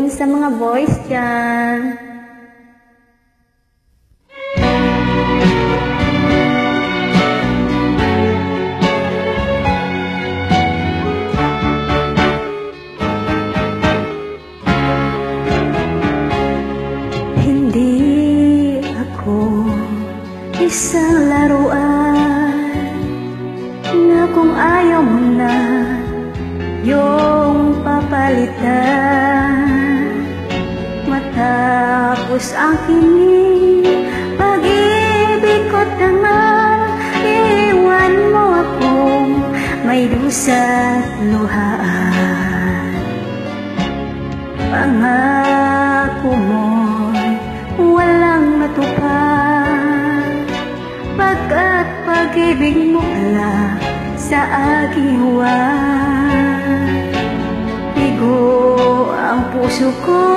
din sa mga boys dyan. Hindi ako isang laruan na kung ayaw mo na yung papalitan. Matapos ang kinig, pag-ibig ko't naman, iwan mo akong may dusa't luhaan. Pangako mo'y walang matupad, pagkat pag-ibig mo pala sa agiwan. Bigo ang puso ko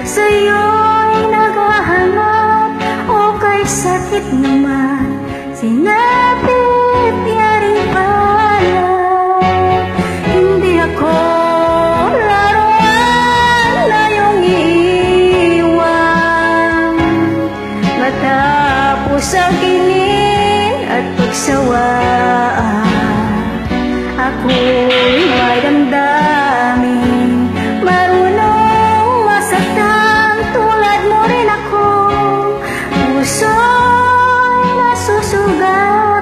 sa'yo'y naghahanap, o kay sakit naman sinapit niya rin pala. Hindi ako laruan na iyong iiwan. Matapos ang kinin at pagsawaan, ako'y may damdamin, marunong masaktan tulad mo rin ako. Puso'y nasusugatan.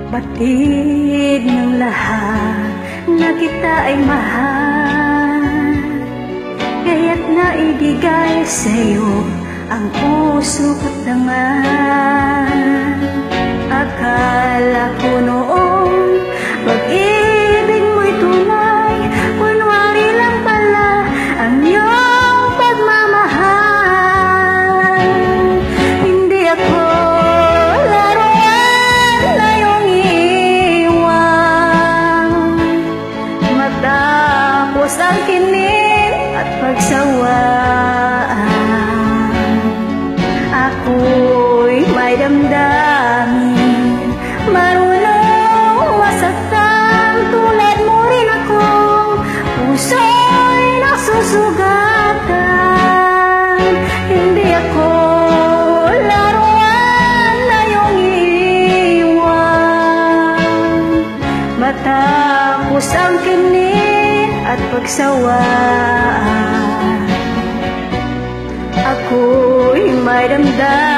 Batid ng lahat na kita ay mahal, kaya't naibigay sa'yo ang puso ko't dangal. Akala ko noon pag-ibig mo'y tunay, kunwari lang pala ang iyong pagmamahal. Hindi ako laruan na iyong iiwan. Matapos ang kinin at pagsawaan, ako'y may damdamin, marunong masaktan tulad mo rin ako. Puso'y nasusugatan. Hindi ako laruan na iyong iiwan. Matapos ang kinin at pagsawaan, ako'y may damdamin,